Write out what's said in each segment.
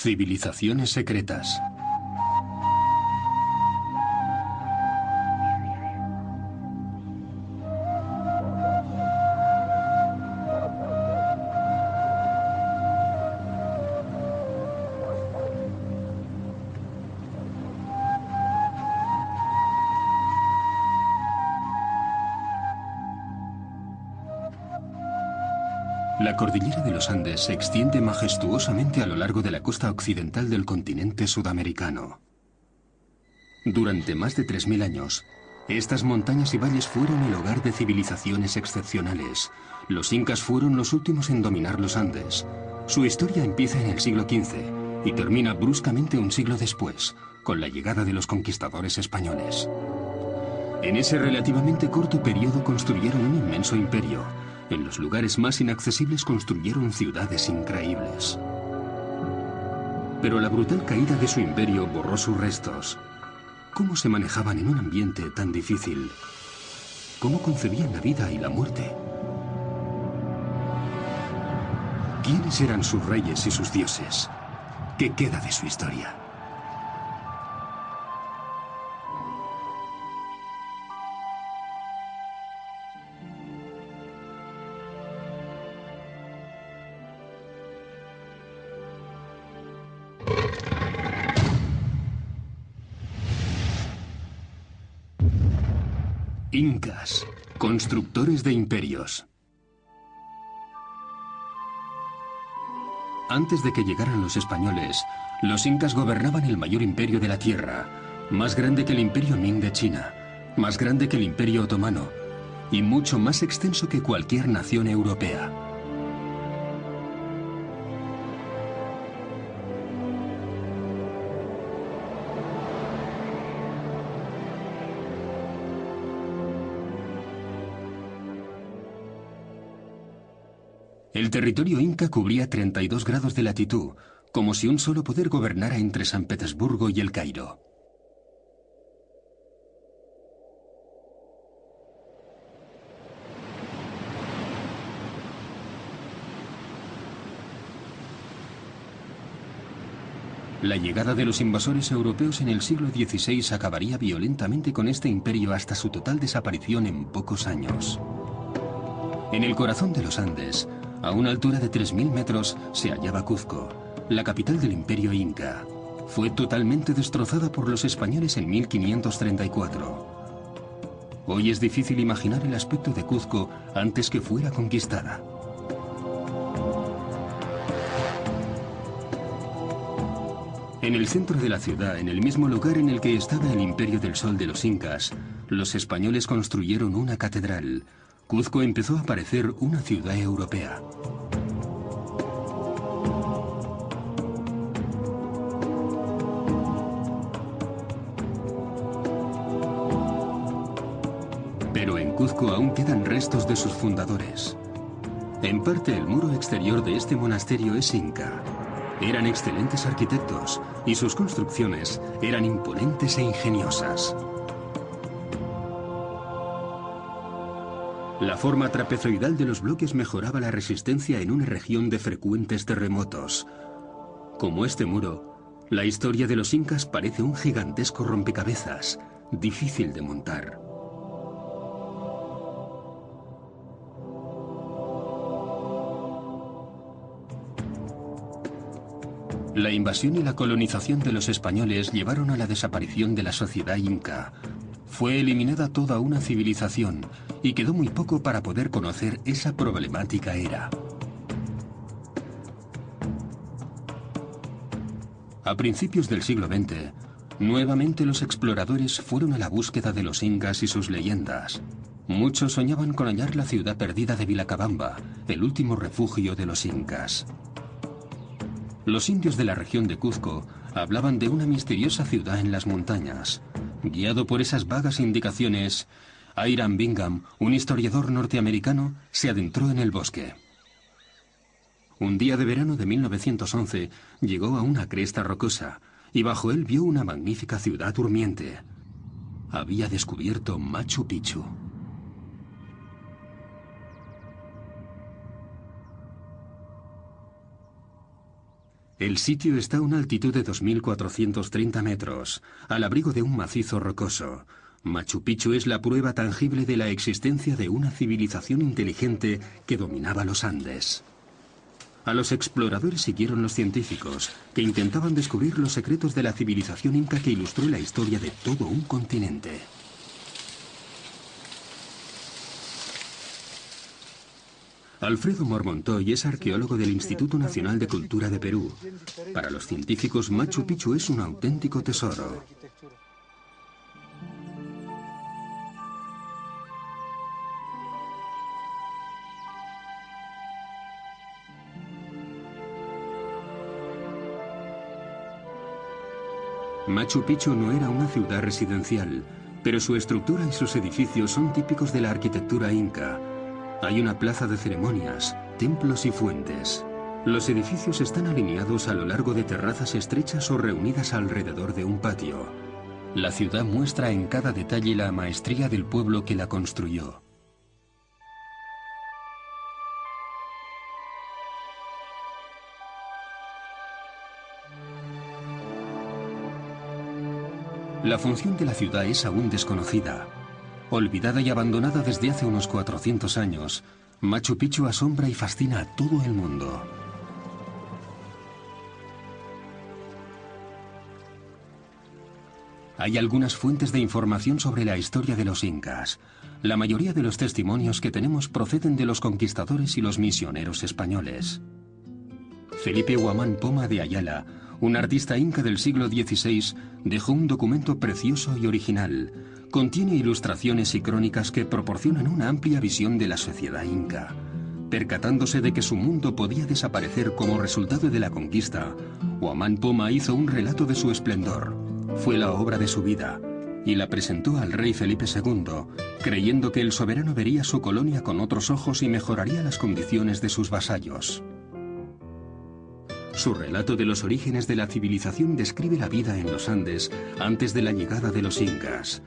Civilizaciones secretas. La cordillera de los Andes se extiende majestuosamente a lo largo de la costa occidental del continente sudamericano. Durante más de 3000 años, estas montañas y valles fueron el hogar de civilizaciones excepcionales. Los incas fueron los últimos en dominar los Andes. Su historia empieza en el siglo XV y termina bruscamente un siglo después, con la llegada de los conquistadores españoles. En ese relativamente corto periodo construyeron un inmenso imperio. En los lugares más inaccesibles construyeron ciudades increíbles. Pero la brutal caída de su imperio borró sus restos. ¿Cómo se manejaban en un ambiente tan difícil? ¿Cómo concebían la vida y la muerte? ¿Quiénes eran sus reyes y sus dioses? ¿Qué queda de su historia? Incas, constructores de imperios. Antes de que llegaran los españoles, los incas gobernaban el mayor imperio de la tierra, más grande que el imperio Ming de China, más grande que el imperio otomano y mucho más extenso que cualquier nación europea. El territorio inca cubría 32 grados de latitud, como si un solo poder gobernara entre San Petersburgo y El Cairo. La llegada de los invasores europeos en el siglo XVI acabaría violentamente con este imperio hasta su total desaparición en pocos años. En el corazón de los Andes, a una altura de 3000 metros, se hallaba Cuzco, la capital del imperio inca. Fue totalmente destrozada por los españoles en 1534. Hoy es difícil imaginar el aspecto de Cuzco antes que fuera conquistada. En el centro de la ciudad, en el mismo lugar en el que estaba el Imperio del Sol de los incas, los españoles construyeron una catedral. Cuzco empezó a parecer una ciudad europea. Pero en Cuzco aún quedan restos de sus fundadores. En parte, el muro exterior de este monasterio es inca. Eran excelentes arquitectos y sus construcciones eran imponentes e ingeniosas. La forma trapezoidal de los bloques mejoraba la resistencia en una región de frecuentes terremotos. Como este muro, la historia de los incas parece un gigantesco rompecabezas, difícil de montar. La invasión y la colonización de los españoles llevaron a la desaparición de la sociedad inca. Fue eliminada toda una civilización y quedó muy poco para poder conocer esa problemática era. A principios del siglo XX, nuevamente los exploradores fueron a la búsqueda de los incas y sus leyendas. Muchos soñaban con hallar la ciudad perdida de Vilcabamba, el último refugio de los incas. Los indios de la región de Cuzco hablaban de una misteriosa ciudad en las montañas. Guiado por esas vagas indicaciones, Hiram Bingham, un historiador norteamericano, se adentró en el bosque. Un día de verano de 1911 llegó a una cresta rocosa y bajo él vio una magnífica ciudad durmiente. Había descubierto Machu Picchu. El sitio está a una altitud de 2.430 metros, al abrigo de un macizo rocoso. Machu Picchu es la prueba tangible de la existencia de una civilización inteligente que dominaba los Andes. A los exploradores siguieron los científicos, que intentaban descubrir los secretos de la civilización inca que ilustró la historia de todo un continente. Alfredo Mormontoy es arqueólogo del Instituto Nacional de Cultura de Perú. Para los científicos, Machu Picchu es un auténtico tesoro. Machu Picchu no era una ciudad residencial, pero su estructura y sus edificios son típicos de la arquitectura inca. Hay una plaza de ceremonias, templos y fuentes. Los edificios están alineados a lo largo de terrazas estrechas o reunidas alrededor de un patio. La ciudad muestra en cada detalle la maestría del pueblo que la construyó. La función de la ciudad es aún desconocida. Olvidada y abandonada desde hace unos 400 años, Machu Picchu asombra y fascina a todo el mundo. Hay algunas fuentes de información sobre la historia de los incas. La mayoría de los testimonios que tenemos proceden de los conquistadores y los misioneros españoles. Felipe Huamán Poma de Ayala, un artista inca del siglo XVI, dejó un documento precioso y original. Contiene ilustraciones y crónicas que proporcionan una amplia visión de la sociedad inca. Percatándose de que su mundo podía desaparecer como resultado de la conquista, Huamán Poma hizo un relato de su esplendor. Fue la obra de su vida, y la presentó al rey Felipe II, creyendo que el soberano vería su colonia con otros ojos y mejoraría las condiciones de sus vasallos. Su relato de los orígenes de la civilización describe la vida en los Andes antes de la llegada de los incas.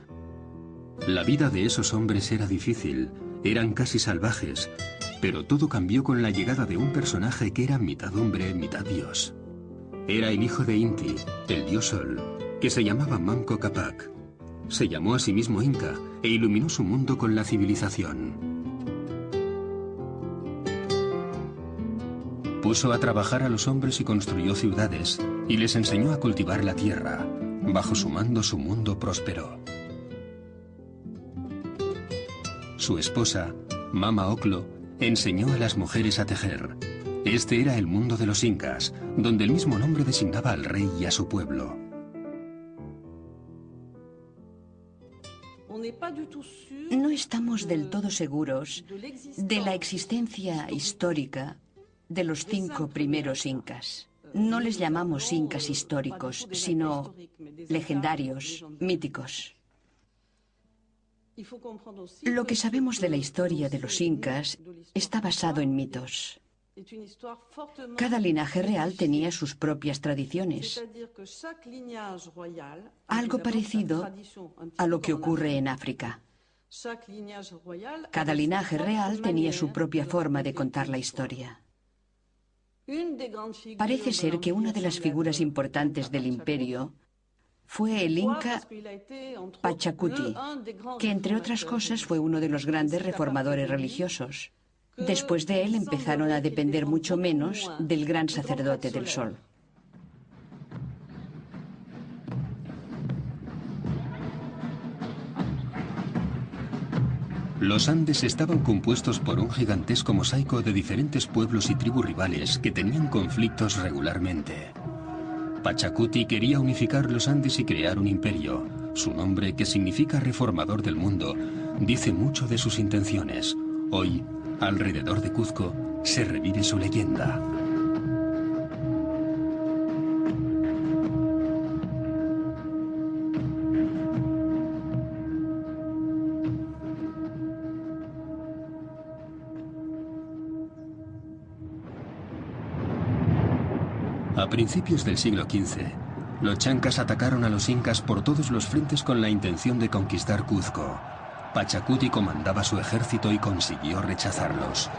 La vida de esos hombres era difícil, eran casi salvajes, pero todo cambió con la llegada de un personaje que era mitad hombre, mitad dios. Era el hijo de Inti, el dios Sol, que se llamaba Manco Cápac. Se llamó a sí mismo Inca e iluminó su mundo con la civilización. Puso a trabajar a los hombres y construyó ciudades, y les enseñó a cultivar la tierra. Bajo su mando su mundo prosperó. Su esposa, Mama Oclo, enseñó a las mujeres a tejer. Este era el mundo de los incas, donde el mismo nombre designaba al rey y a su pueblo. No estamos del todo seguros de la existencia histórica de los 5 primeros incas. No les llamamos incas históricos, sino legendarios, míticos. Lo que sabemos de la historia de los incas está basado en mitos. Cada linaje real tenía sus propias tradiciones, algo parecido a lo que ocurre en África. Cada linaje real tenía su propia forma de contar la historia. Parece ser que una de las figuras importantes del imperio fue el inca Pachacuti, que entre otras cosas fue uno de los grandes reformadores religiosos. Después de él empezaron a depender mucho menos del gran sacerdote del sol. Los Andes estaban compuestos por un gigantesco mosaico de diferentes pueblos y tribus rivales que tenían conflictos regularmente. Pachacuti quería unificar los Andes y crear un imperio. Su nombre, que significa reformador del mundo, dice mucho de sus intenciones. Hoy, alrededor de Cuzco, se revive su leyenda. A principios del siglo XV, los chancas atacaron a los incas por todos los frentes con la intención de conquistar Cuzco. Pachacuti comandaba su ejército y consiguió rechazarlos.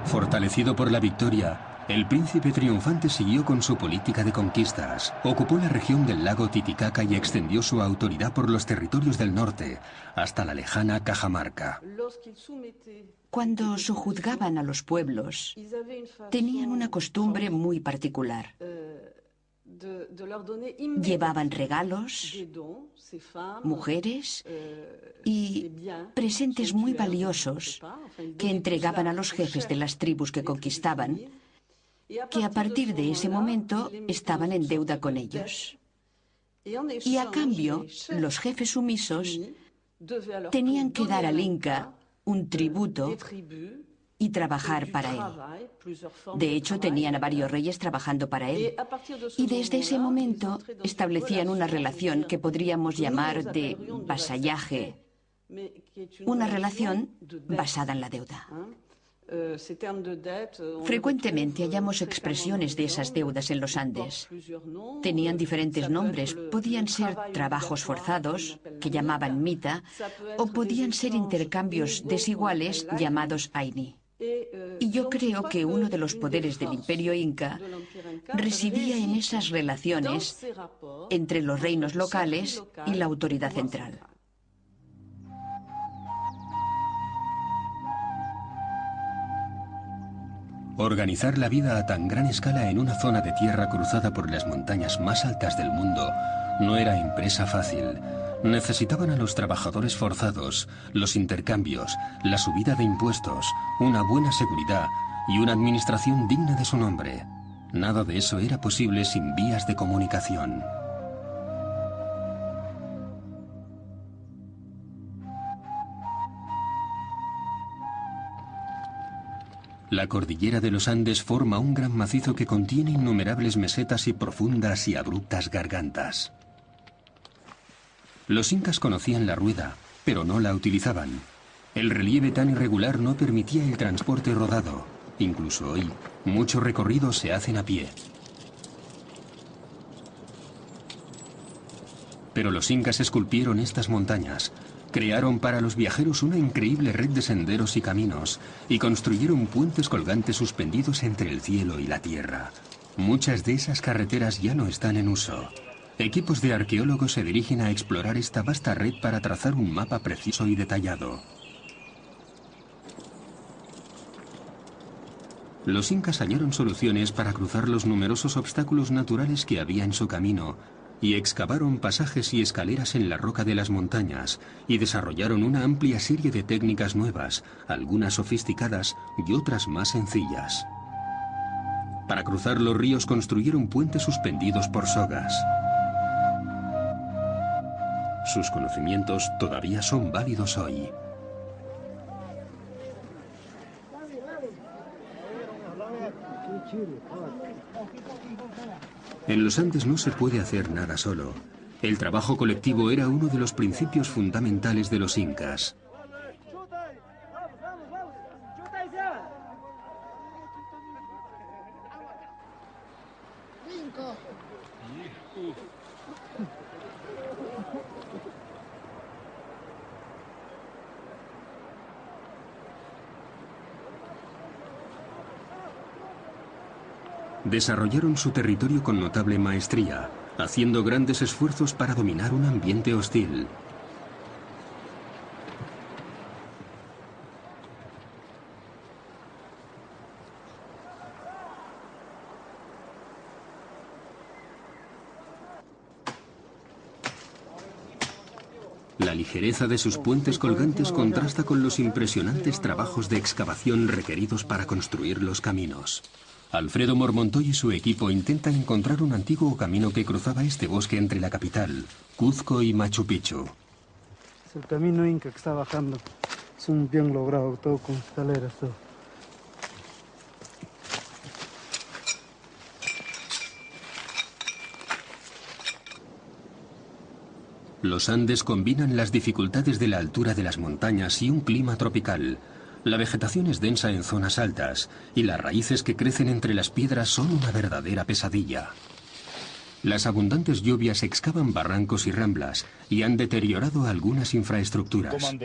Fortalecido por la victoria, El príncipe triunfante siguió con su política de conquistas, ocupó la región del lago Titicaca y extendió su autoridad por los territorios del norte, hasta la lejana Cajamarca. Cuando sojuzgaban a los pueblos, tenían una costumbre muy particular. Llevaban regalos, mujeres y presentes muy valiosos que entregaban a los jefes de las tribus que conquistaban, que a partir de ese momento estaban en deuda con ellos. Y a cambio, los jefes sumisos tenían que dar al Inca un tributo y trabajar para él. De hecho, tenían a varios reyes trabajando para él. Y desde ese momento establecían una relación que podríamos llamar de vasallaje, una relación basada en la deuda. Frecuentemente hallamos expresiones de esas deudas en los Andes. Tenían diferentes nombres. Podían ser trabajos forzados, que llamaban mita, o podían ser intercambios desiguales llamados aini. Y yo creo que uno de los poderes del Imperio Inca residía en esas relaciones entre los reinos locales y la autoridad central. Organizar la vida a tan gran escala en una zona de tierra cruzada por las montañas más altas del mundo no era empresa fácil. Necesitaban a los trabajadores forzados, los intercambios, la subida de impuestos, una buena seguridad y una administración digna de su nombre. Nada de eso era posible sin vías de comunicación. La cordillera de los Andes forma un gran macizo que contiene innumerables mesetas y profundas y abruptas gargantas. Los incas conocían la rueda, pero no la utilizaban. El relieve tan irregular no permitía el transporte rodado. Incluso hoy, muchos recorridos se hacen a pie. Pero los incas esculpieron estas montañas. Crearon para los viajeros una increíble red de senderos y caminos y construyeron puentes colgantes suspendidos entre el cielo y la tierra. Muchas de esas carreteras ya no están en uso. Equipos de arqueólogos se dirigen a explorar esta vasta red para trazar un mapa preciso y detallado. Los incas hallaron soluciones para cruzar los numerosos obstáculos naturales que había en su camino y excavaron pasajes y escaleras en la roca de las montañas y desarrollaron una amplia serie de técnicas nuevas, algunas sofisticadas y otras más sencillas. Para cruzar los ríos construyeron puentes suspendidos por sogas. Sus conocimientos todavía son válidos hoy. En los Andes no se puede hacer nada solo. El trabajo colectivo era uno de los principios fundamentales de los incas. Desarrollaron su territorio con notable maestría, haciendo grandes esfuerzos para dominar un ambiente hostil. La ligereza de sus puentes colgantes contrasta con los impresionantes trabajos de excavación requeridos para construir los caminos. Alfredo Mormontoy y su equipo intentan encontrar un antiguo camino que cruzaba este bosque entre la capital, Cuzco y Machu Picchu. Es el camino inca que está bajando. Es un bien logrado, todo con escaleras, todo. Los Andes combinan las dificultades de la altura de las montañas y un clima tropical. La vegetación es densa en zonas altas y las raíces que crecen entre las piedras son una verdadera pesadilla. Las abundantes lluvias excavan barrancos y ramblas y han deteriorado algunas infraestructuras.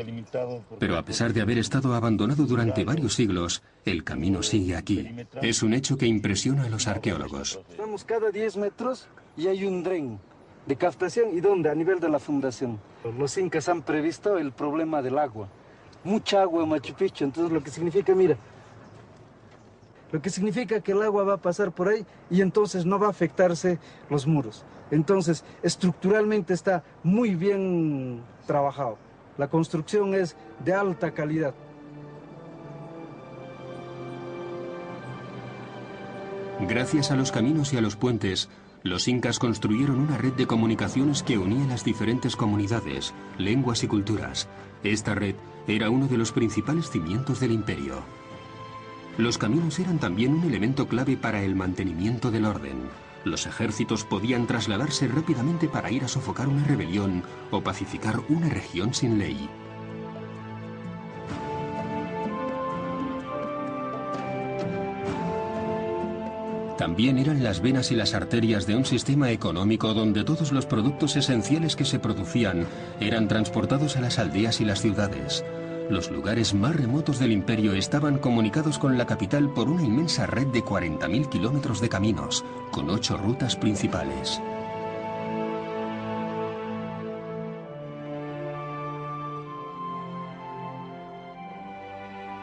Pero a pesar de haber estado abandonado durante varios siglos, el camino sigue aquí. Es un hecho que impresiona a los arqueólogos. Vamos cada 10 metros y hay un dren de captación. ¿Y dónde? A nivel de la fundación. Los incas han previsto el problema del agua. Mucha agua en Machu Picchu, entonces lo que significa, mira, lo que significa que el agua va a pasar por ahí y entonces no va a afectarse los muros. Entonces, estructuralmente está muy bien trabajado. La construcción es de alta calidad. Gracias a los caminos y a los puentes, los incas construyeron una red de comunicaciones que unía las diferentes comunidades, lenguas y culturas. Esta red era uno de los principales cimientos del imperio. Los caminos eran también un elemento clave para el mantenimiento del orden. Los ejércitos podían trasladarse rápidamente para ir a sofocar una rebelión o pacificar una región sin ley. También eran las venas y las arterias de un sistema económico donde todos los productos esenciales que se producían eran transportados a las aldeas y las ciudades. Los lugares más remotos del imperio estaban comunicados con la capital por una inmensa red de 40.000 kilómetros de caminos, con 8 rutas principales.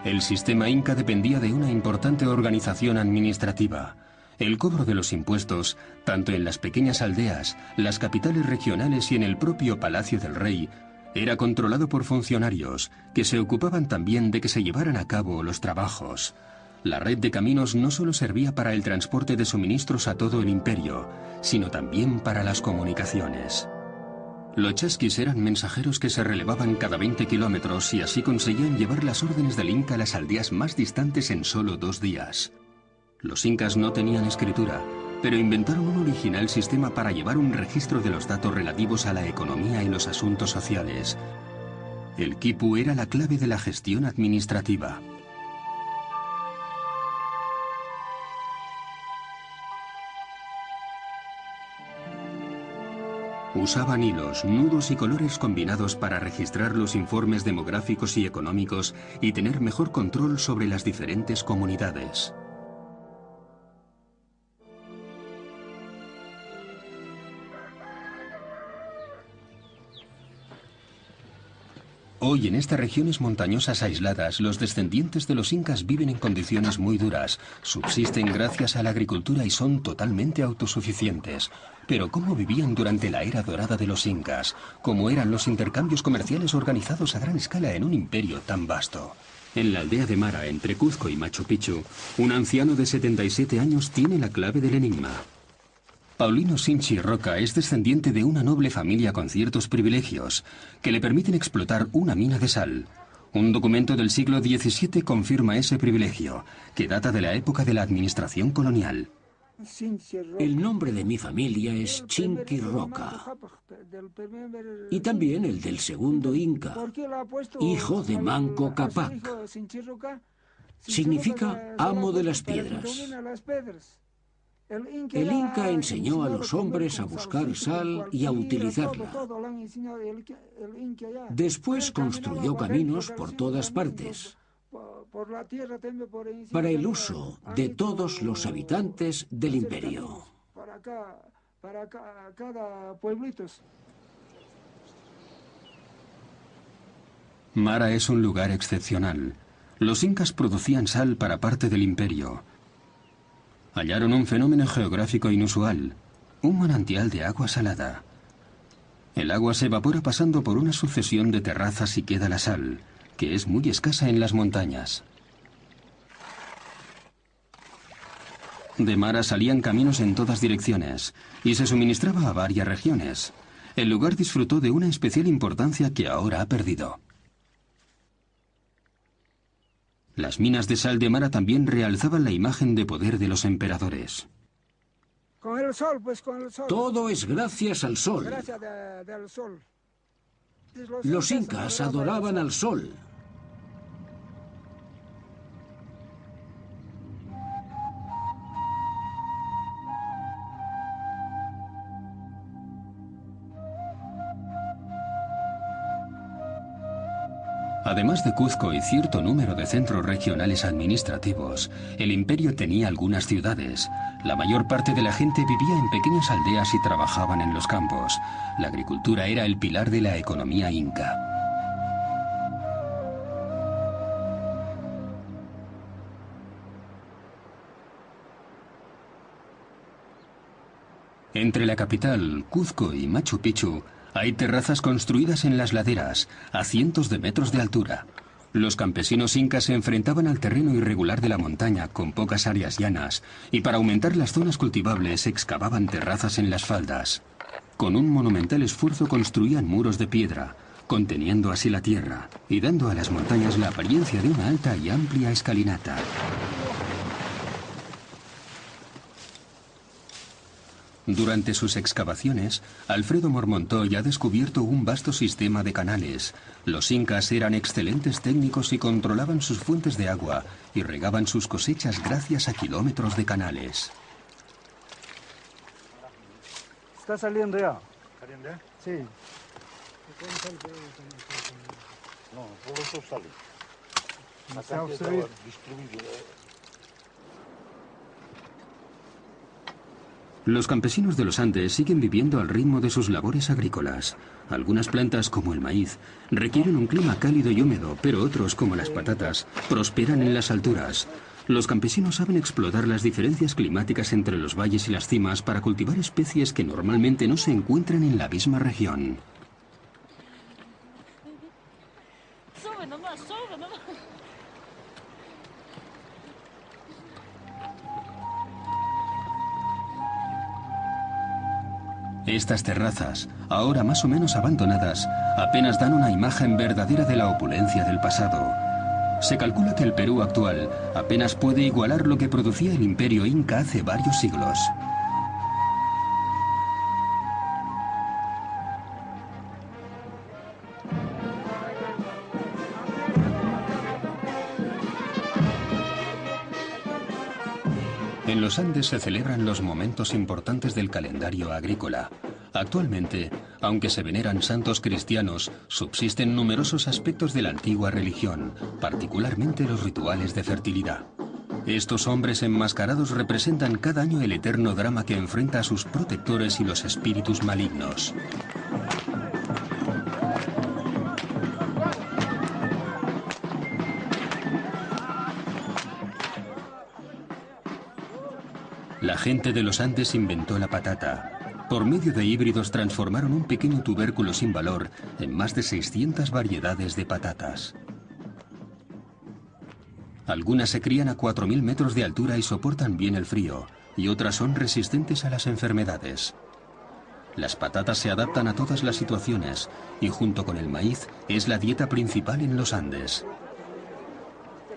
El sistema inca dependía de una importante organización administrativa. El cobro de los impuestos, tanto en las pequeñas aldeas, las capitales regionales y en el propio Palacio del Rey, era controlado por funcionarios, que se ocupaban también de que se llevaran a cabo los trabajos. La red de caminos no solo servía para el transporte de suministros a todo el imperio, sino también para las comunicaciones. Los chasquis eran mensajeros que se relevaban cada 20 kilómetros y así conseguían llevar las órdenes del Inca a las aldeas más distantes en solo 2 días. Los incas no tenían escritura, pero inventaron un original sistema para llevar un registro de los datos relativos a la economía y los asuntos sociales. El quipu era la clave de la gestión administrativa. Usaban hilos, nudos y colores combinados para registrar los informes demográficos y económicos y tener mejor control sobre las diferentes comunidades. Hoy en estas regiones montañosas aisladas, los descendientes de los incas viven en condiciones muy duras, subsisten gracias a la agricultura y son totalmente autosuficientes. Pero ¿cómo vivían durante la era dorada de los incas? ¿Cómo eran los intercambios comerciales organizados a gran escala en un imperio tan vasto? En la aldea de Mara, entre Cuzco y Machu Picchu, un anciano de 77 años tiene la clave del enigma. Paulino Sinchi Roca es descendiente de una noble familia con ciertos privilegios que le permiten explotar una mina de sal. Un documento del siglo XVII confirma ese privilegio, que data de la época de la administración colonial. El nombre de mi familia es Chinqui Roca. Y también el del segundo Inca, hijo de Manco Cápac. Significa amo de las piedras. El Inca enseñó a los hombres a buscar sal y a utilizarla. Después construyó caminos por todas partes, para el uso de todos los habitantes del imperio. Mara es un lugar excepcional. Los incas producían sal para parte del imperio. Hallaron un fenómeno geográfico inusual, un manantial de agua salada. El agua se evapora pasando por una sucesión de terrazas y queda la sal, que es muy escasa en las montañas. De Mara salían caminos en todas direcciones y se suministraba a varias regiones. El lugar disfrutó de una especial importancia que ahora ha perdido. Las minas de sal de Mara también realzaban la imagen de poder de los emperadores. Con el sol, pues con el sol. Todo es gracias al sol. Gracias del sol. Los incas adoraban al sol. Además de Cuzco y cierto número de centros regionales administrativos, el imperio tenía algunas ciudades. La mayor parte de la gente vivía en pequeñas aldeas y trabajaban en los campos. La agricultura era el pilar de la economía inca. Entre la capital, Cuzco y Machu Picchu, hay terrazas construidas en las laderas, a cientos de metros de altura. Los campesinos incas se enfrentaban al terreno irregular de la montaña, con pocas áreas llanas, y para aumentar las zonas cultivables excavaban terrazas en las faldas. Con un monumental esfuerzo construían muros de piedra, conteniendo así la tierra, y dando a las montañas la apariencia de una alta y amplia escalinata. Durante sus excavaciones, Alfredo Mormontoy ha descubierto un vasto sistema de canales. Los incas eran excelentes técnicos y controlaban sus fuentes de agua y regaban sus cosechas gracias a kilómetros de canales. Está saliendo ya. ¿Saliendo ya? Sí. No, por eso sale. Se va a obstruir. Los campesinos de los Andes siguen viviendo al ritmo de sus labores agrícolas. Algunas plantas, como el maíz, requieren un clima cálido y húmedo, pero otros, como las patatas, prosperan en las alturas. Los campesinos saben explotar las diferencias climáticas entre los valles y las cimas para cultivar especies que normalmente no se encuentran en la misma región. Estas terrazas, ahora más o menos abandonadas, apenas dan una imagen verdadera de la opulencia del pasado. Se calcula que el Perú actual apenas puede igualar lo que producía el imperio inca hace varios siglos. En los Andes se celebran los momentos importantes del calendario agrícola. Actualmente, aunque se veneran santos cristianos, subsisten numerosos aspectos de la antigua religión, particularmente los rituales de fertilidad. Estos hombres enmascarados representan cada año el eterno drama que enfrenta a sus protectores y los espíritus malignos. La gente de los Andes inventó la patata. Por medio de híbridos transformaron un pequeño tubérculo sin valor en más de 600 variedades de patatas. Algunas se crían a 4.000 metros de altura y soportan bien el frío, y otras son resistentes a las enfermedades. Las patatas se adaptan a todas las situaciones, y junto con el maíz es la dieta principal en los Andes.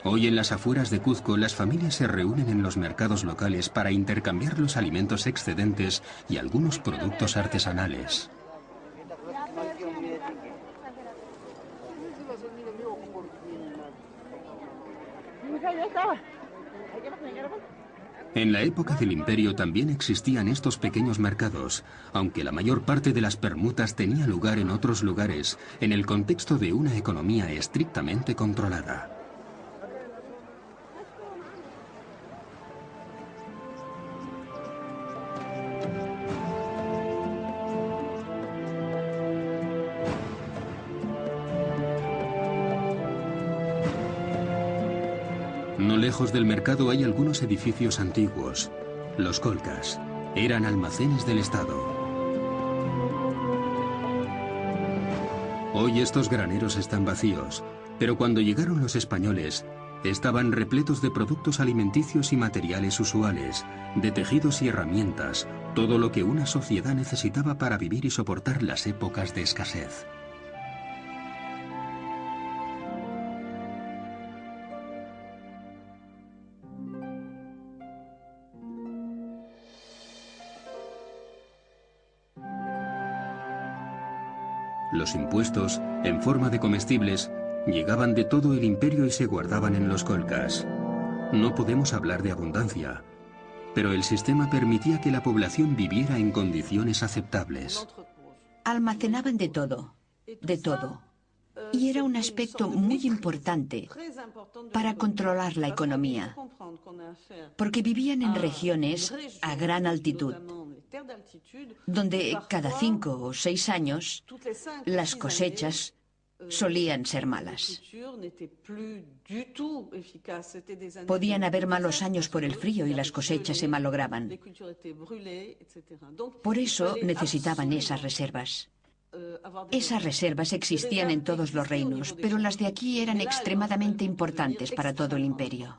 Hoy en las afueras de Cuzco las familias se reúnen en los mercados locales para intercambiar los alimentos excedentes y algunos productos artesanales. En la época del imperio también existían estos pequeños mercados, aunque la mayor parte de las permutas tenía lugar en otros lugares, en el contexto de una economía estrictamente controlada. No lejos del mercado hay algunos edificios antiguos. Los colcas eran almacenes del Estado. Hoy estos graneros están vacíos, pero cuando llegaron los españoles, estaban repletos de productos alimenticios y materiales usuales, de tejidos y herramientas, todo lo que una sociedad necesitaba para vivir y soportar las épocas de escasez. Los impuestos, en forma de comestibles, llegaban de todo el imperio y se guardaban en los colcas. No podemos hablar de abundancia, pero el sistema permitía que la población viviera en condiciones aceptables. Almacenaban de todo, de todo. Y era un aspecto muy importante para controlar la economía, porque vivían en regiones a gran altitud, donde cada 5 o 6 años las cosechas solían ser malas. Podían haber malos años por el frío y las cosechas se malograban. Por eso necesitaban esas reservas. Esas reservas existían en todos los reinos, pero las de aquí eran extremadamente importantes para todo el imperio.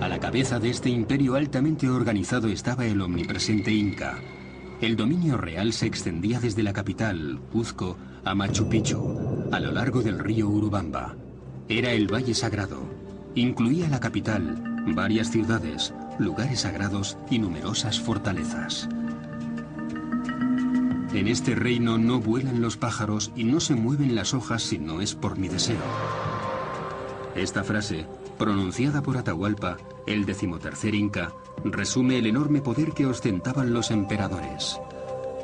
A la cabeza de este imperio altamente organizado estaba el omnipresente Inca. El dominio real se extendía desde la capital, Cuzco, a Machu Picchu, a lo largo del río Urubamba. Era el Valle Sagrado. Incluía la capital, varias ciudades, lugares sagrados y numerosas fortalezas. En este reino no vuelan los pájaros y no se mueven las hojas si no es por mi deseo. Esta frase, pronunciada por Atahualpa, el 13º Inca, resume el enorme poder que ostentaban los emperadores.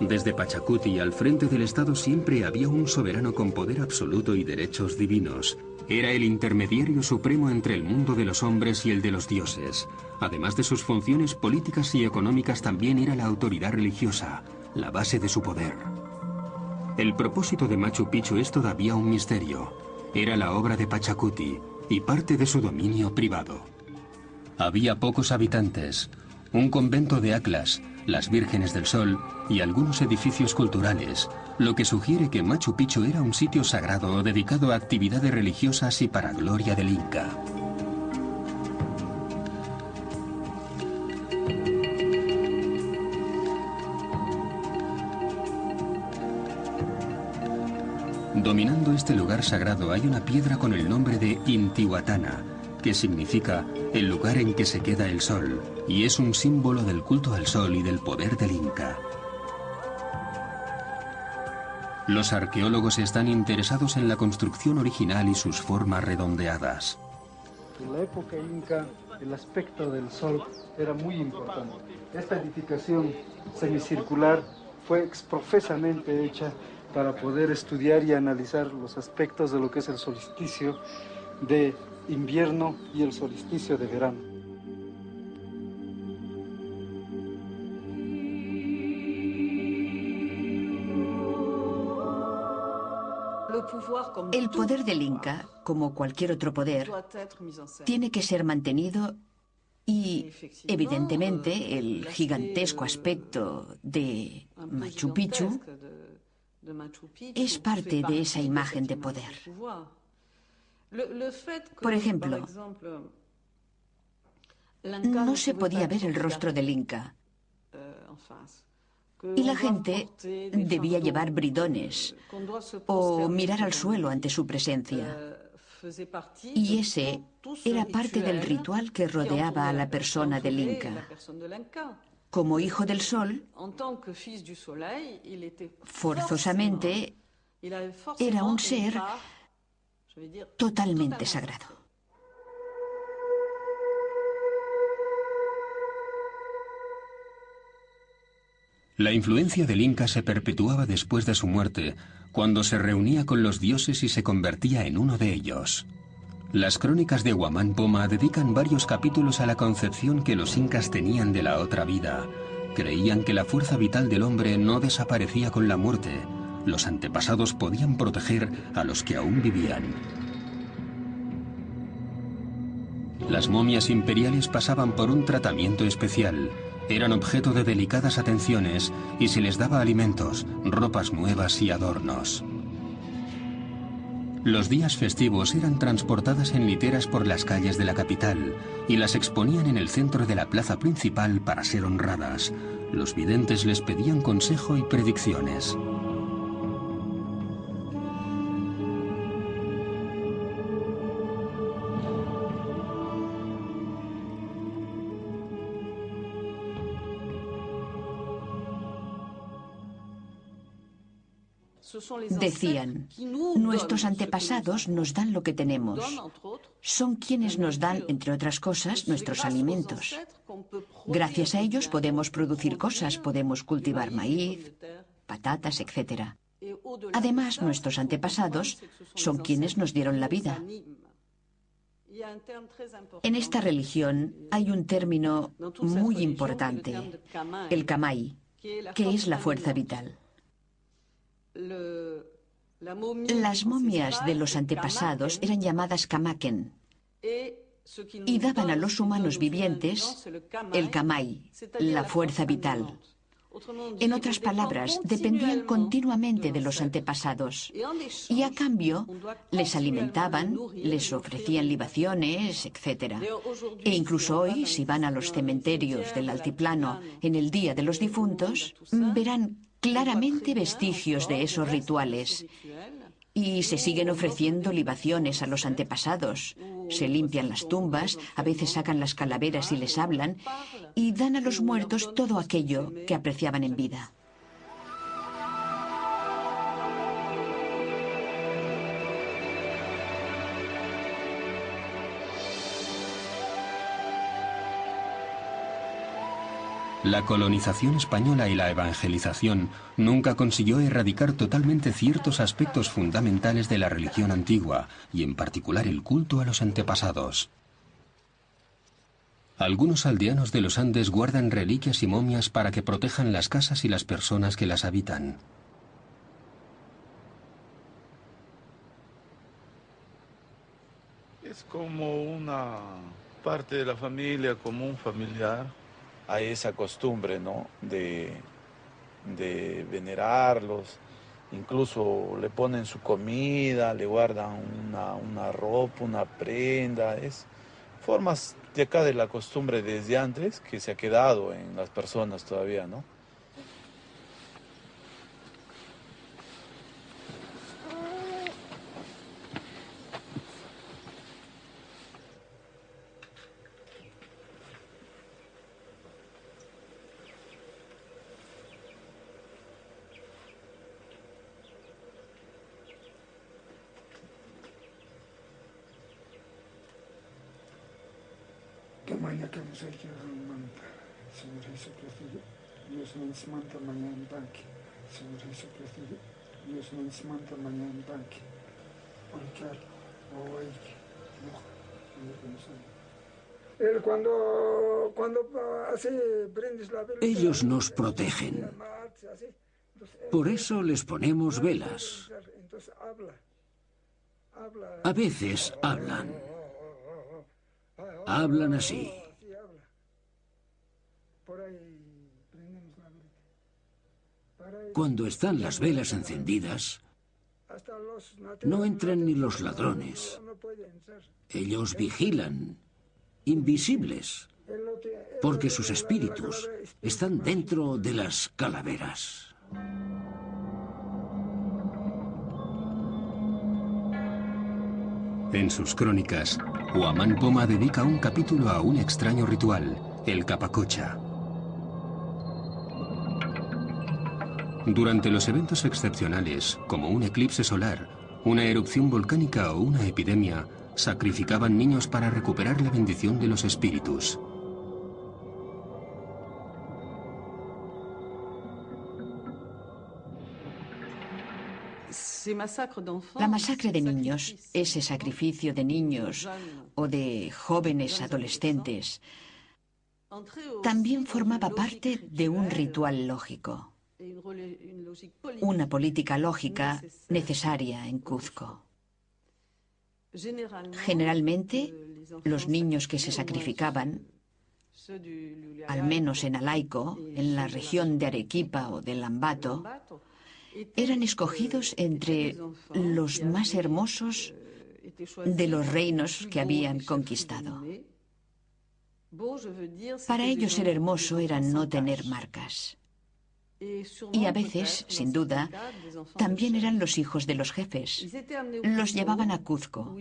Desde Pachacuti al frente del Estado siempre había un soberano con poder absoluto y derechos divinos. Era el intermediario supremo entre el mundo de los hombres y el de los dioses. Además de sus funciones políticas y económicas, también era la autoridad religiosa, la base de su poder. El propósito de Machu Picchu es todavía un misterio. Era la obra de Pachacuti y parte de su dominio privado. Había pocos habitantes, un convento de Aclas, las Vírgenes del Sol y algunos edificios culturales, lo que sugiere que Machu Picchu era un sitio sagrado dedicado a actividades religiosas y para gloria del Inca. Dominando este lugar sagrado hay una piedra con el nombre de Intihuatana, que significa el lugar en que se queda el sol, y es un símbolo del culto al sol y del poder del Inca. Los arqueólogos están interesados en la construcción original y sus formas redondeadas. En la época inca, el aspecto del sol era muy importante. Esta edificación semicircular fue exprofesamente hecha para poder estudiar y analizar los aspectos de lo que es el solsticio de invierno y el solsticio de verano. El poder del Inca, como cualquier otro poder, tiene que ser mantenido y, evidentemente, el gigantesco aspecto de Machu Picchu es parte de esa imagen de poder. Por ejemplo, no se podía ver el rostro del Inca y la gente debía llevar bridones o mirar al suelo ante su presencia. Y ese era parte del ritual que rodeaba a la persona del Inca. Como hijo del sol, forzosamente era un ser totalmente sagrado. La influencia del Inca se perpetuaba después de su muerte, cuando se reunía con los dioses y se convertía en uno de ellos. Las crónicas de Huamán Poma dedican varios capítulos a la concepción que los incas tenían de la otra vida. Creían que la fuerza vital del hombre no desaparecía con la muerte. Los antepasados podían proteger a los que aún vivían. Las momias imperiales pasaban por un tratamiento especial. Eran objeto de delicadas atenciones y se les daba alimentos, ropas nuevas y adornos. Los días festivos eran transportadas en literas por las calles de la capital y las exponían en el centro de la plaza principal para ser honradas. Los videntes les pedían consejo y predicciones. Decían, nuestros antepasados nos dan lo que tenemos. Son quienes nos dan, entre otras cosas, nuestros alimentos. Gracias a ellos podemos producir cosas, podemos cultivar maíz, patatas, etc. Además, nuestros antepasados son quienes nos dieron la vida. En esta religión hay un término muy importante, el kamai, que es la fuerza vital. Las momias de los antepasados eran llamadas kamaken y daban a los humanos vivientes el kamai, la fuerza vital. En otras palabras, dependían continuamente de los antepasados y a cambio les alimentaban, les ofrecían libaciones, etc. E incluso hoy, si van a los cementerios del altiplano en el Día de los Difuntos, verán claramente vestigios de esos rituales. Y se siguen ofreciendo libaciones a los antepasados. Se limpian las tumbas, a veces sacan las calaveras y les hablan, y dan a los muertos todo aquello que apreciaban en vida. La colonización española y la evangelización nunca consiguió erradicar totalmente ciertos aspectos fundamentales de la religión antigua, y en particular el culto a los antepasados. Algunos aldeanos de los Andes guardan reliquias y momias para que protejan las casas y las personas que las habitan. Es como una parte de la familia, como un familiar. Hay esa costumbre, ¿no?, de venerarlos, incluso le ponen su comida, le guardan una ropa, una prenda, es formas de acá de la costumbre desde antes que se ha quedado en las personas todavía, ¿no? Mañana que nos hay que manta, Señor Jesucristo, Dios nos manta mañana en banque, Señor Jesucristo, Dios nos manta mañana en banque, porque hoy no, él cuando hace brindes la vela, ellos nos protegen. Por eso les ponemos velas. A veces hablan. Hablan así. Cuando están las velas encendidas, no entran ni los ladrones. Ellos vigilan, invisibles, porque sus espíritus están dentro de las calaveras. En sus crónicas, Huamán Poma dedica un capítulo a un extraño ritual, el capacocha. Durante los eventos excepcionales, como un eclipse solar, una erupción volcánica o una epidemia, sacrificaban niños para recuperar la bendición de los espíritus. La masacre de niños, ese sacrificio de niños o de jóvenes adolescentes, también formaba parte de un ritual lógico, una política lógica necesaria en Cuzco. Generalmente, los niños que se sacrificaban, al menos en Alaico, en la región de Arequipa o del Ambato, eran escogidos entre los más hermosos de los reinos que habían conquistado. Para ellos ser hermoso era no tener marcas. Y a veces, sin duda, también eran los hijos de los jefes. Los llevaban a Cuzco.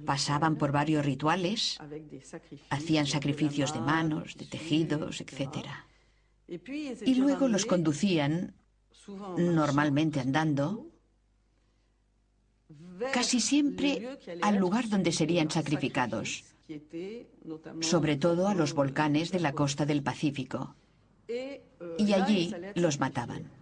Pasaban por varios rituales, hacían sacrificios de manos, de tejidos, etc. Y luego los conducían normalmente andando, casi siempre al lugar donde serían sacrificados, sobre todo a los volcanes de la costa del Pacífico, y allí los mataban.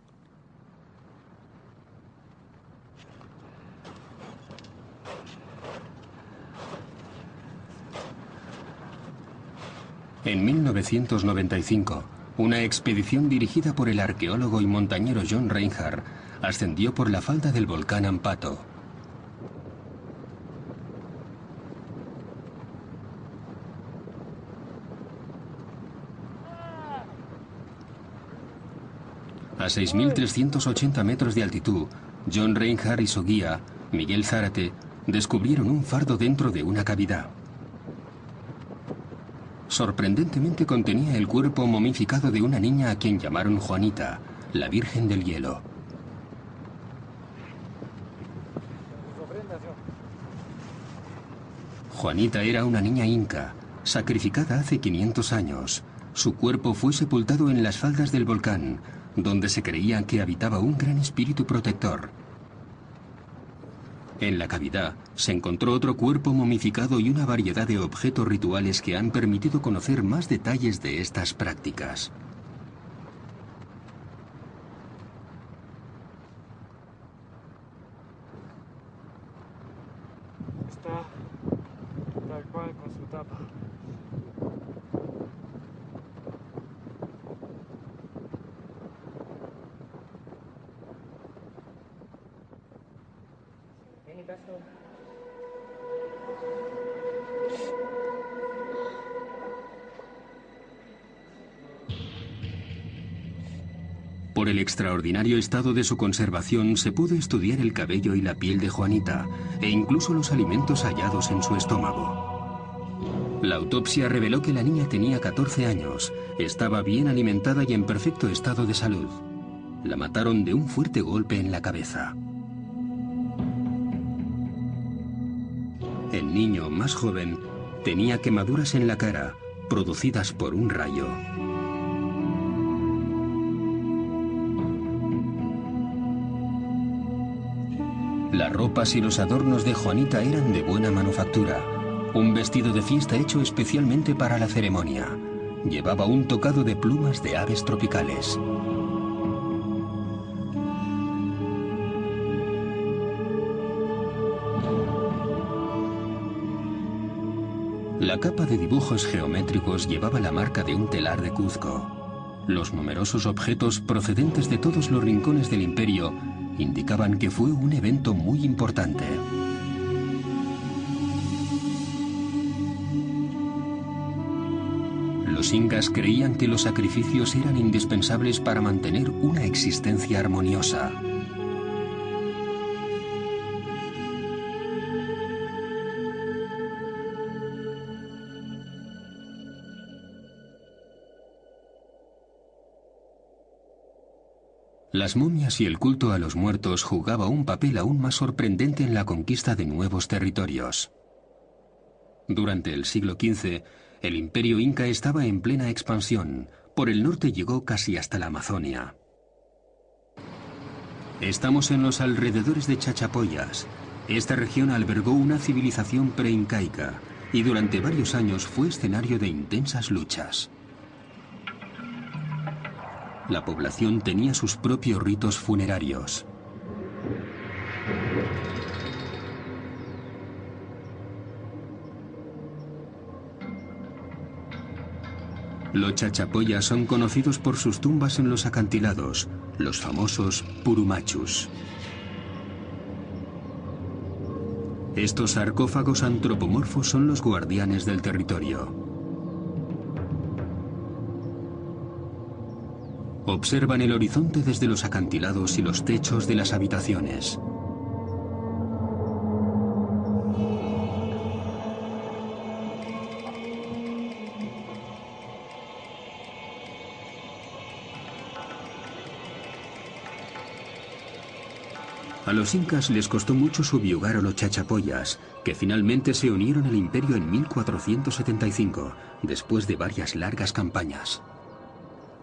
En 1995, una expedición dirigida por el arqueólogo y montañero John Reinhardt ascendió por la falda del volcán Ampato. A 6.380 metros de altitud, John Reinhardt y su guía, Miguel Zárate, descubrieron un fardo dentro de una cavidad. Sorprendentemente contenía el cuerpo momificado de una niña a quien llamaron Juanita, la Virgen del Hielo. Juanita era una niña inca, sacrificada hace 500 años. Su cuerpo fue sepultado en las faldas del volcán, donde se creía que habitaba un gran espíritu protector. En la cavidad se encontró otro cuerpo momificado y una variedad de objetos rituales que han permitido conocer más detalles de estas prácticas. Está tal cual con su tapa. Por el extraordinario estado de su conservación se pudo estudiar el cabello y la piel de Juanita, e incluso los alimentos hallados en su estómago. La autopsia reveló que la niña tenía 14 años, estaba bien alimentada y en perfecto estado de salud. La mataron de un fuerte golpe en la cabeza. El niño, más joven, tenía quemaduras en la cara, producidas por un rayo. Las ropas y los adornos de Juanita eran de buena manufactura. Un vestido de fiesta hecho especialmente para la ceremonia. Llevaba un tocado de plumas de aves tropicales. La capa de dibujos geométricos llevaba la marca de un telar de Cuzco. Los numerosos objetos procedentes de todos los rincones del imperio indicaban que fue un evento muy importante. Los incas creían que los sacrificios eran indispensables para mantener una existencia armoniosa. Las momias y el culto a los muertos jugaba un papel aún más sorprendente en la conquista de nuevos territorios. Durante el siglo XV, el imperio inca estaba en plena expansión. Por el norte llegó casi hasta la Amazonia. Estamos en los alrededores de Chachapoyas. Esta región albergó una civilización preincaica y durante varios años fue escenario de intensas luchas. La población tenía sus propios ritos funerarios. Los chachapoyas son conocidos por sus tumbas en los acantilados, los famosos purumachus. Estos sarcófagos antropomorfos son los guardianes del territorio. Observan el horizonte desde los acantilados y los techos de las habitaciones. A los incas les costó mucho subyugar a los chachapoyas, que finalmente se unieron al imperio en 1475, después de varias largas campañas.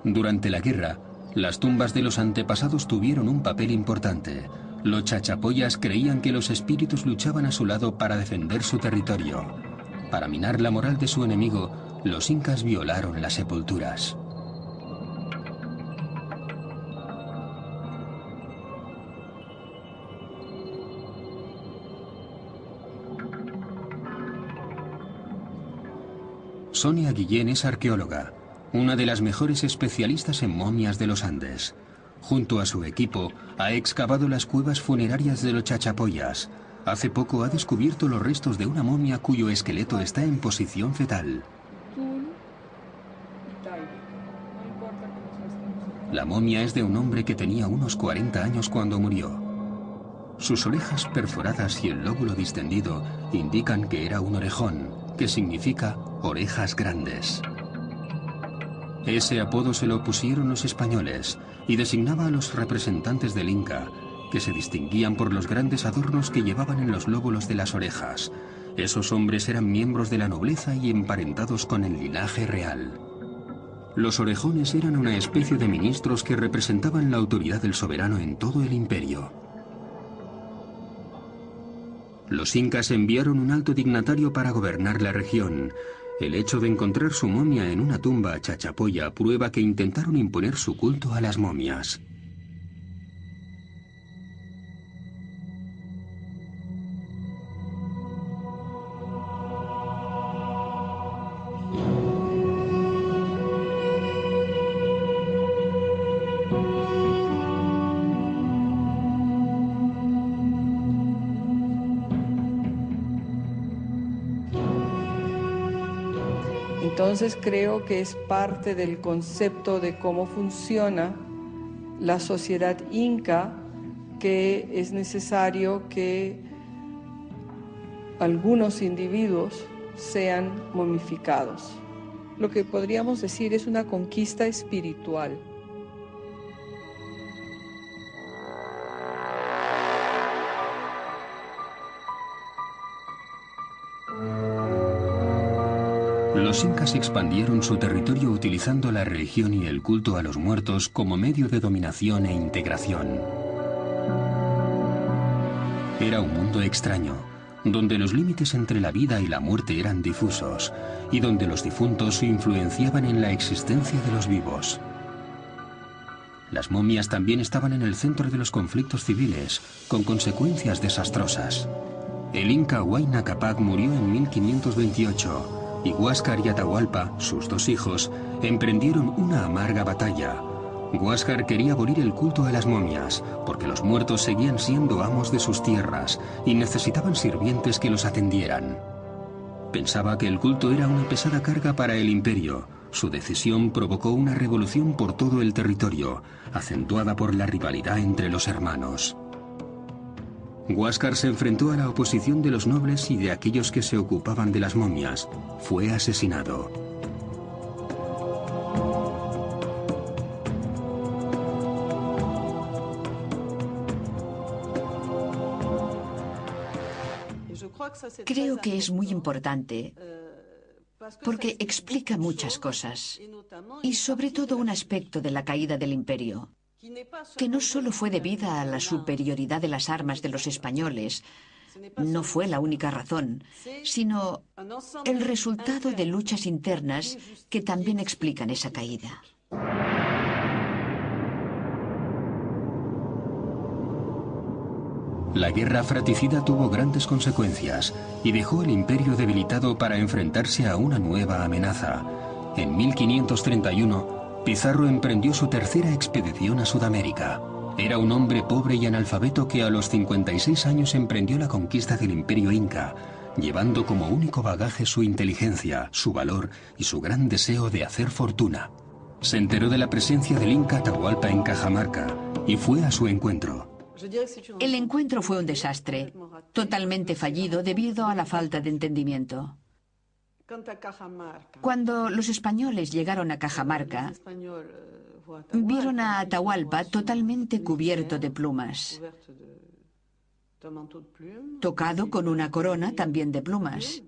Durante la guerra, Las tumbas de los antepasados tuvieron un papel importante. Los chachapoyas creían que los espíritus luchaban a su lado para defender su territorio. Para minar la moral de su enemigo, los incas violaron las sepulturas. Sonia Guillén es arqueóloga, una de las mejores especialistas en momias de los Andes. Junto a su equipo, ha excavado las cuevas funerarias de los chachapoyas. Hace poco ha descubierto los restos de una momia cuyo esqueleto está en posición fetal. La momia es de un hombre que tenía unos 40 años cuando murió. Sus orejas perforadas y el lóbulo distendido indican que era un orejón, que significa orejas grandes. Ese apodo se lo pusieron los españoles y designaba a los representantes del Inca, que se distinguían por los grandes adornos que llevaban en los lóbulos de las orejas. Esos hombres eran miembros de la nobleza y emparentados con el linaje real. Los orejones eran una especie de ministros que representaban la autoridad del soberano en todo el imperio. Los incas enviaron un alto dignatario para gobernar la región. El hecho de encontrar su momia en una tumba chachapoya prueba que intentaron imponer su culto a las momias. Entonces creo que es parte del concepto de cómo funciona la sociedad inca que es necesario que algunos individuos sean momificados. Lo que podríamos decir es una conquista espiritual. Los incas expandieron su territorio utilizando la religión y el culto a los muertos como medio de dominación e integración. Era un mundo extraño, donde los límites entre la vida y la muerte eran difusos, y donde los difuntos influenciaban en la existencia de los vivos. Las momias también estaban en el centro de los conflictos civiles, con consecuencias desastrosas. El inca Huayna Capac murió en 1528, y Huáscar y Atahualpa, sus dos hijos, emprendieron una amarga batalla. Huáscar quería abolir el culto a las momias, porque los muertos seguían siendo amos de sus tierras y necesitaban sirvientes que los atendieran. Pensaba que el culto era una pesada carga para el imperio. Su decisión provocó una revolución por todo el territorio, acentuada por la rivalidad entre los hermanos. Huáscar se enfrentó a la oposición de los nobles y de aquellos que se ocupaban de las momias. Fue asesinado. Creo que es muy importante porque explica muchas cosas y sobre todo un aspecto de la caída del imperio, que no solo fue debida a la superioridad de las armas de los españoles, no fue la única razón, sino el resultado de luchas internas que también explican esa caída. La guerra fratricida tuvo grandes consecuencias y dejó el imperio debilitado para enfrentarse a una nueva amenaza. En 1531, Pizarro emprendió su tercera expedición a Sudamérica. Era un hombre pobre y analfabeto que a los 56 años emprendió la conquista del imperio inca, llevando como único bagaje su inteligencia, su valor y su gran deseo de hacer fortuna. Se enteró de la presencia del inca Atahualpa en Cajamarca y fue a su encuentro. El encuentro fue un desastre, totalmente fallido debido a la falta de entendimiento. Cuando los españoles llegaron a Cajamarca, vieron a Atahualpa totalmente cubierto de plumas, tocado con una corona también de plumas.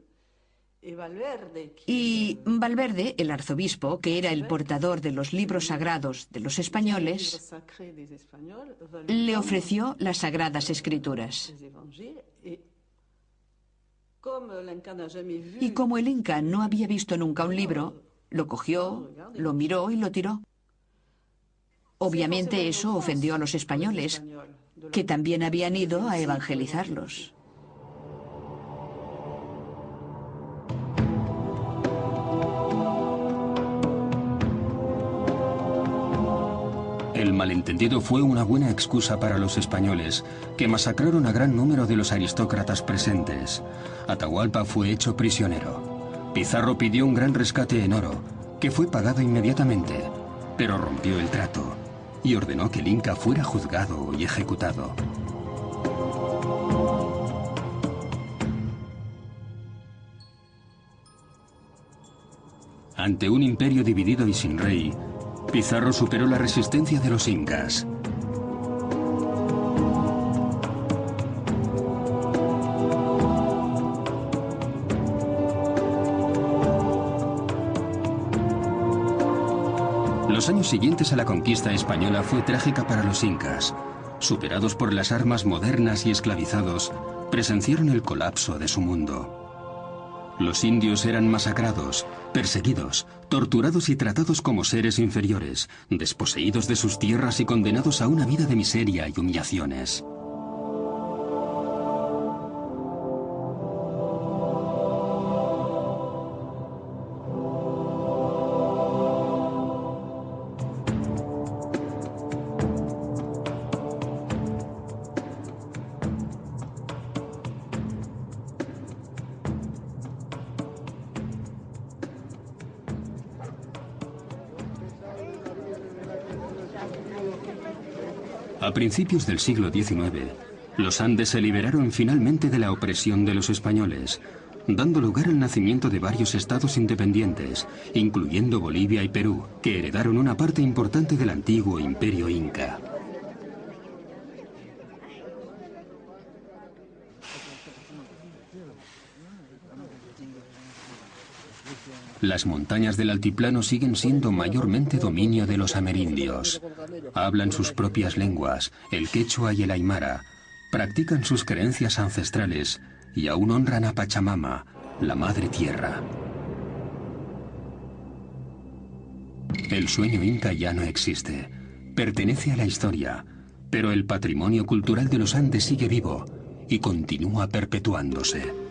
Y Valverde, el arzobispo, que era el portador de los libros sagrados de los españoles, le ofreció las Sagradas Escrituras. Y como el Inca no había visto nunca un libro, lo cogió, lo miró y lo tiró. Obviamente eso ofendió a los españoles, que también habían ido a evangelizarlos. El malentendido fue una buena excusa para los españoles, que masacraron a gran número de los aristócratas presentes. Atahualpa fue hecho prisionero. Pizarro pidió un gran rescate en oro, que fue pagado inmediatamente, pero rompió el trato y ordenó que el Inca fuera juzgado y ejecutado. Ante un imperio dividido y sin rey, Pizarro superó la resistencia de los incas. Los años siguientes a la conquista española fue trágica para los incas. Superados por las armas modernas y esclavizados, presenciaron el colapso de su mundo. Los indios eran masacrados, perseguidos, torturados y tratados como seres inferiores, desposeídos de sus tierras y condenados a una vida de miseria y humillaciones. A principios del siglo XIX, los Andes se liberaron finalmente de la opresión de los españoles, dando lugar al nacimiento de varios estados independientes, incluyendo Bolivia y Perú, que heredaron una parte importante del antiguo imperio inca. Las montañas del altiplano siguen siendo mayormente dominio de los amerindios. Hablan sus propias lenguas, el quechua y el aymara, practican sus creencias ancestrales y aún honran a Pachamama, la madre tierra. El sueño inca ya no existe, pertenece a la historia, pero el patrimonio cultural de los Andes sigue vivo y continúa perpetuándose.